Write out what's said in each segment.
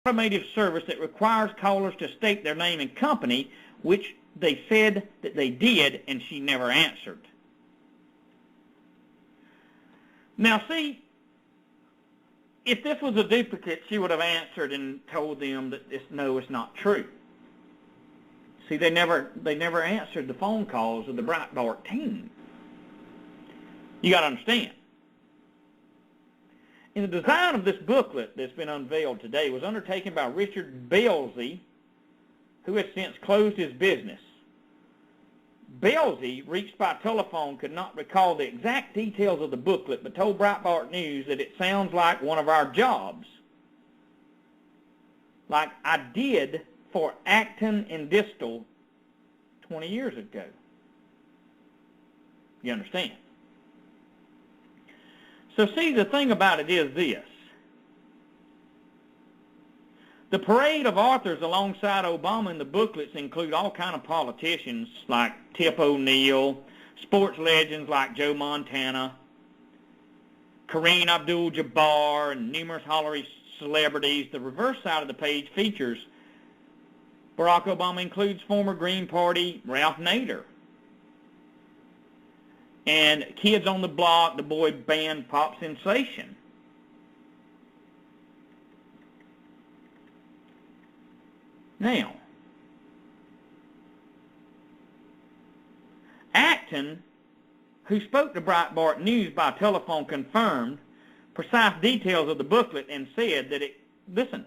automated service that requires callers to state their name and company, which they said that they did, and she never answered. Now, see, if this was a duplicate, she would have answered and told them that no, it's not true. See, they never answered the phone calls of the Breitbart team. You got to understand. And the design of this booklet that's been unveiled today was undertaken by Richard Belzy, who has since closed his business. Belzy, reached by telephone, could not recall the exact details of the booklet, but told Breitbart News that it sounds like one of our jobs, like I did for Acton and Distal 20 years ago. You understand? So see, the thing about it is this. The parade of authors alongside Obama in the booklets include all kind of politicians like Tip O'Neill, sports legends like Joe Montana, Kareem Abdul-Jabbar, and numerous Hollywood celebrities. The reverse side of the page features Barack Obama includes former Green Party Ralph Nader and Kids on the Block, the boy band pop sensation. Now, Acton, who spoke to Breitbart News by telephone, confirmed precise details of the booklet and said that it, listen,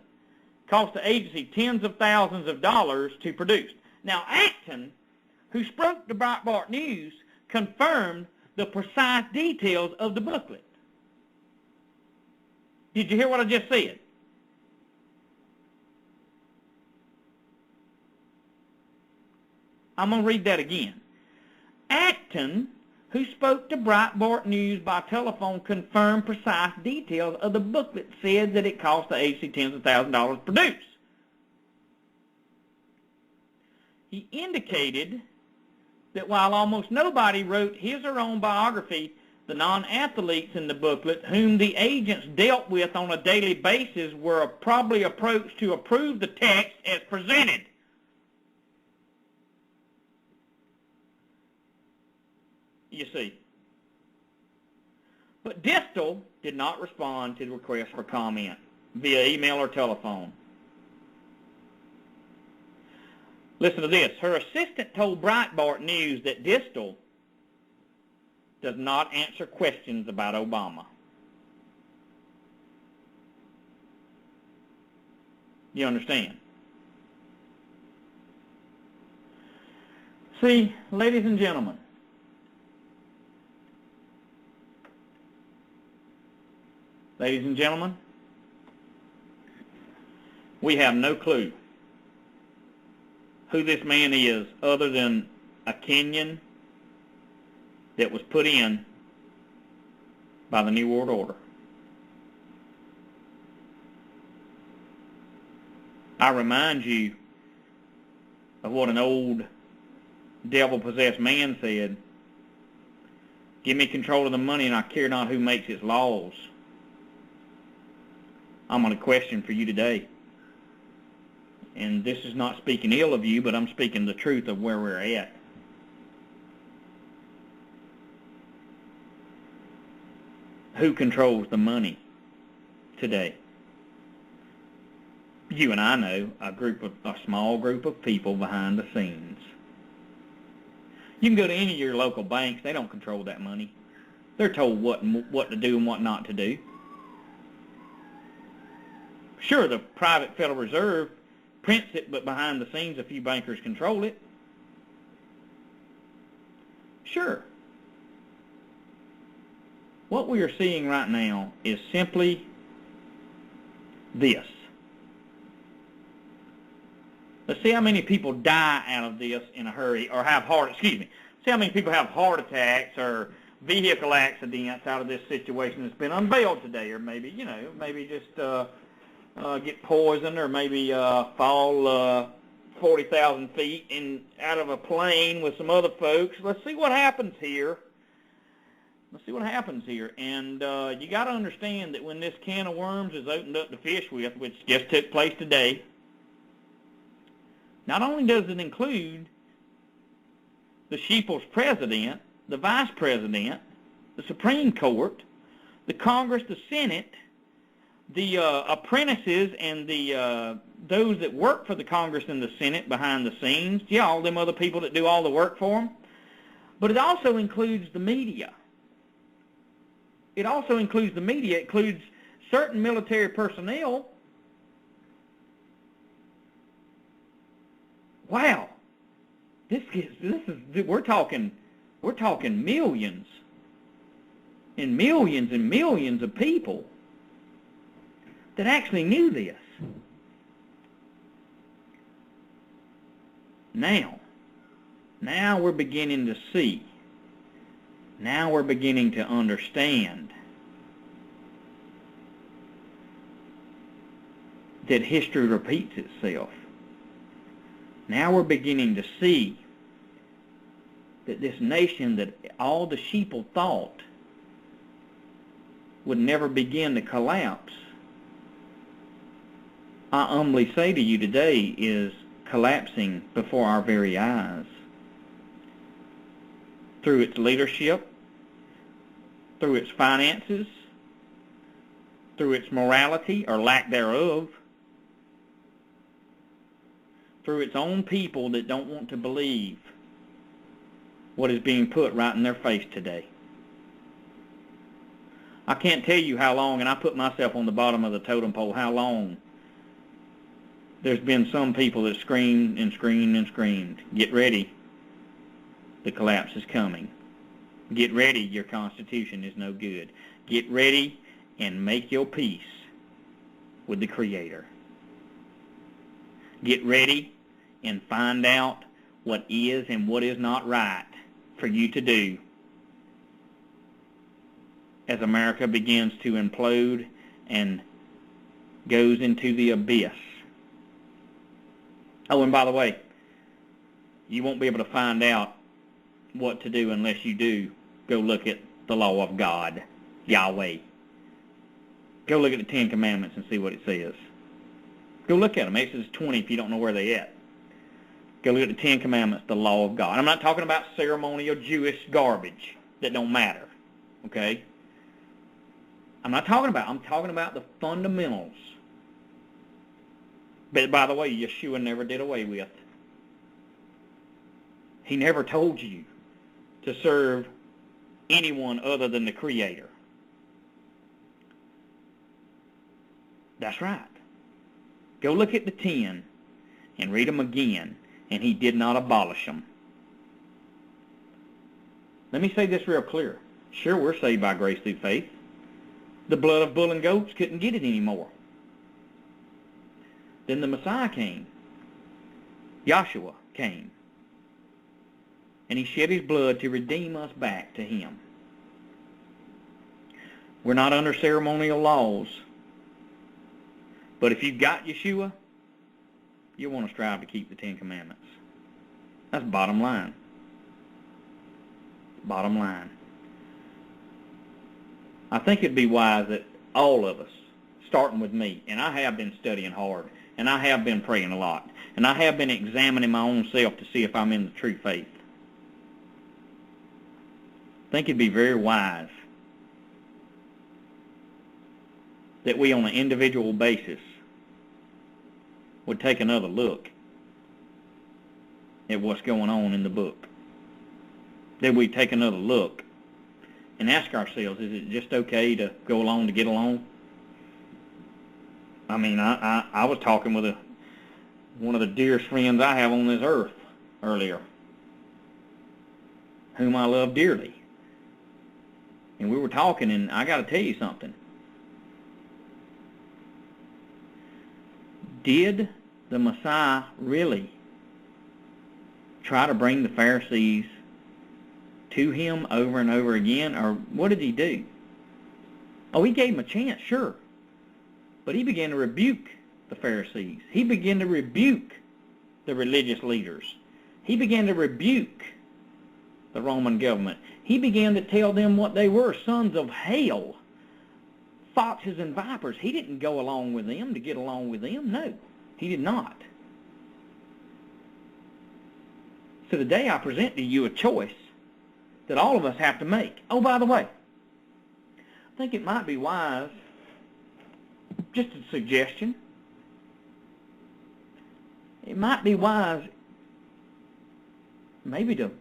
cost the agency tens of thousands of dollars to produce. Now, Acton, who spoke to Breitbart News, confirmed the precise details of the booklet. Did you hear what I just said? I'm going to read that again. Acton, who spoke to Breitbart News by telephone, confirmed precise details of the booklet, said that it cost the agency tens of thousands of dollars to produce. He indicated that while almost nobody wrote his or her own biography, the non-athletes in the booklet, whom the agents dealt with on a daily basis, were probably approached to approve the text as presented. You see. But Distal did not respond to the request for comment via email or telephone. Listen to this. Her assistant told Breitbart News that Distal does not answer questions about Obama. You understand? See, ladies and gentlemen, we have no clue who this man is other than a Kenyan that was put in by the New World Order. I remind you of what an old devil-possessed man said. Give me control of the money and I care not who makes its laws. I'm on a question for you today. And this is not speaking ill of you, but I'm speaking the truth of where we're at. Who controls the money today? You and I know a small group of people behind the scenes. You can go to any of your local banks. They don't control that money. They're told what to do and what not to do. Sure, the private Federal Reserve prints it, but behind the scenes a few bankers control it. Sure. What we are seeing right now is simply this. Let's see how many people die out of this in a hurry, or see how many people have heart attacks or vehicle accidents out of this situation that's been unveiled today, or maybe, just get poisoned, or maybe fall 40,000 feet out of a plane with some other folks. Let's see what happens here. let's see what happens here. And you got to understand that when this can of worms is opened up to fish with, which just took place today, not only does it include the sheeple's president, the vice president, the Supreme Court, the Congress, the Senate, the apprentices, and the those that work for the Congress and the Senate behind the scenes, yeah, all them other people that do all the work for them. But it also includes the media. It also includes the media. It includes certain military personnel. Wow, this is we're talking millions and millions and millions of people that actually knew this. Now we're beginning to see. Now we're beginning to understand that history repeats itself. Now we're beginning to see that this nation that all the sheeple thought would never begin to collapse, I humbly say to you today, is collapsing before our very eyes. Through its leadership, through its finances, through its morality or lack thereof, through its own people that don't want to believe what is being put right in their face today. I can't tell you how long, and I put myself on the bottom of the totem pole, how long there's been some people that screamed and screamed and screamed. Get ready. The collapse is coming. Get ready. Your Constitution is no good. Get ready and make your peace with the Creator. Get ready and find out what is and what is not right for you to do as America begins to implode and goes into the abyss. Oh, and by the way, you won't be able to find out what to do unless you do go look at the law of God, Yahweh. Go look at the Ten Commandments and see what it says. Go look at them. Exodus 20 if you don't know where they're at. Go look at the Ten Commandments, the law of God. I'm not talking about ceremonial Jewish garbage that don't matter, okay? I'm talking about the fundamentals. But by the way, Yeshua never did away with. He never told you to serve anyone other than the Creator. That's right. Go look at the 10 and read them again, and he did not abolish them. Let me say this real clear. Sure, we're saved by grace through faith. The blood of bull and goats couldn't get it anymore. Then the Messiah came. Yahshua came. And he shed his blood to redeem us back to him. We're not under ceremonial laws. But if you've got Yeshua, you'll want to strive to keep the Ten Commandments. That's bottom line. Bottom line. I think it'd be wise that all of us, starting with me, and I have been studying hard, and I have been praying a lot, and I have been examining my own self to see if I'm in the true faith. I think it'd be very wise that we on an individual basis would take another look at what's going on in the book. That we take another look and ask ourselves, is it just okay to go along to get along? I mean, I was talking with one of the dearest friends I have on this earth earlier, whom I love dearly. And we were talking, and I got to tell you something. Did the Messiah really try to bring the Pharisees to him over and over again, or what did he do? Oh, he gave them a chance, sure. But he began to rebuke the Pharisees. He began to rebuke the religious leaders. He began to rebuke the Roman government. He began to tell them what they were, sons of hell, foxes and vipers. He didn't go along with them to get along with them. No, he did not. So today I present to you a choice that all of us have to make. Oh, by the way, I think it might be wise, just a suggestion, it might be wise maybe to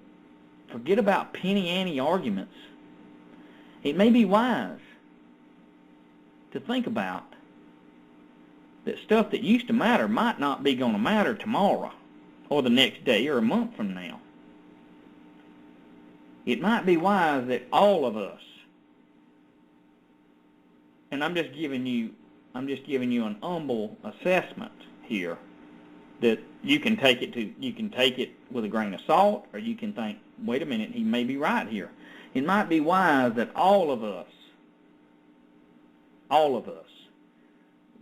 forget about penny ante arguments. It may be wise to think about that stuff that used to matter might not be going to matter tomorrow or the next day or a month from now. It might be wise that all of us, and I'm just giving you an humble assessment here, that you can take it with a grain of salt, or you can think, wait a minute, he may be right here. It might be wise that all of us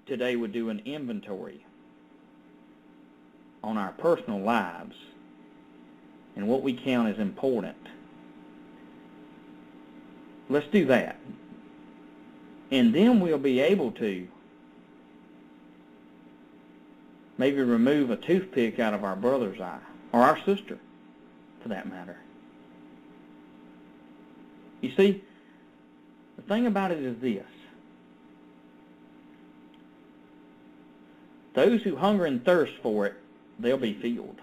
today would do an inventory on our personal lives and what we count as important. Let's do that. And then we'll be able to maybe remove a toothpick out of our brother's eye, or our sister, for that matter. You see, the thing about it is this. Those who hunger and thirst for it, they'll be filled.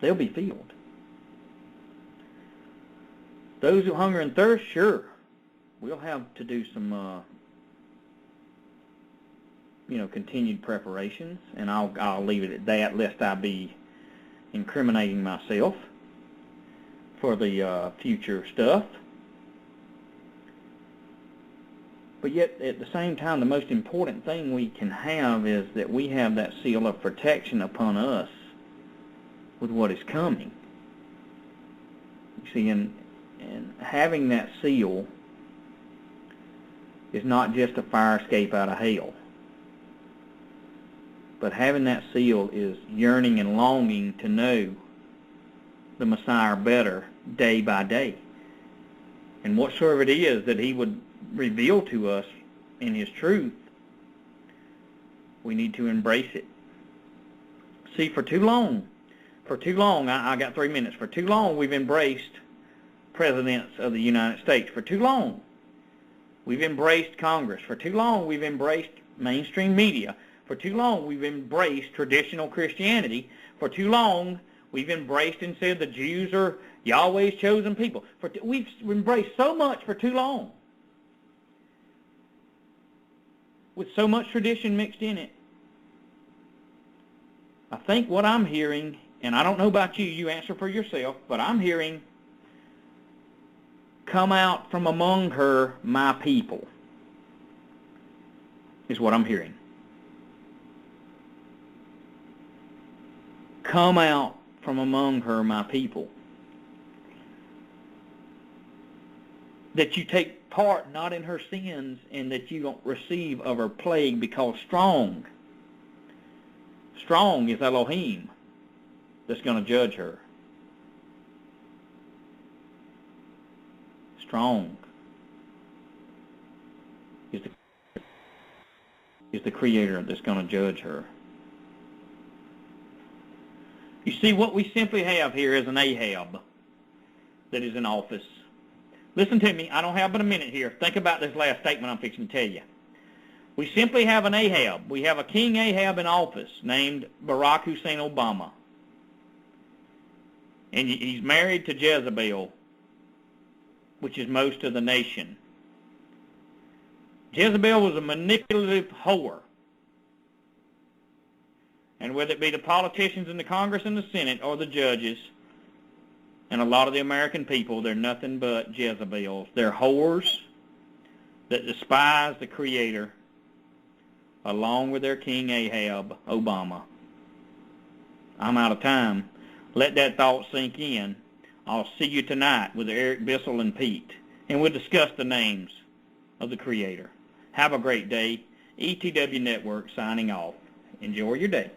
They'll be filled. Those who hunger and thirst, sure, we'll have to do some continued preparations, and I'll leave it at that, lest I be incriminating myself for the future stuff. But yet, at the same time, the most important thing we can have is that we have that seal of protection upon us with what is coming. You see, and having that seal is not just a fire escape out of hell. But having that seal is yearning and longing to know the Messiah better day by day. And whatsoever it is that he would reveal to us in his truth, we need to embrace it. See, for too long, I got 3 minutes, for too long we've embraced presidents of the United States. For too long we've embraced Congress. For too long we've embraced mainstream media. For too long we've embraced traditional Christianity. For too long we've embraced and said the Jews are Yahweh's chosen people. We've embraced so much for too long, with so much tradition mixed in it. I think what I'm hearing, and I don't know about you, you answer for yourself, but I'm hearing, come out from among her, my people, is what I'm hearing. Come out from among her, my people. That you take part not in her sins, and that you don't receive of her plague, because strong is Elohim that's going to judge her. Strong is the Creator that's going to judge her. You see, what we simply have here is an Ahab that is in office. Listen to me. I don't have but a minute here. Think about this last statement I'm fixing to tell you. We simply have an Ahab. We have a King Ahab in office named Barack Hussein Obama. And he's married to Jezebel, which is most of the nation. Jezebel was a manipulative whore. And whether it be the politicians in the Congress and the Senate or the judges and a lot of the American people, they're nothing but Jezebels. They're whores that despise the Creator, along with their King Ahab, Obama. I'm out of time. Let that thought sink in. I'll see you tonight with Eric Bissell and Pete, and we'll discuss the names of the Creator. Have a great day. ETW Network signing off. Enjoy your day.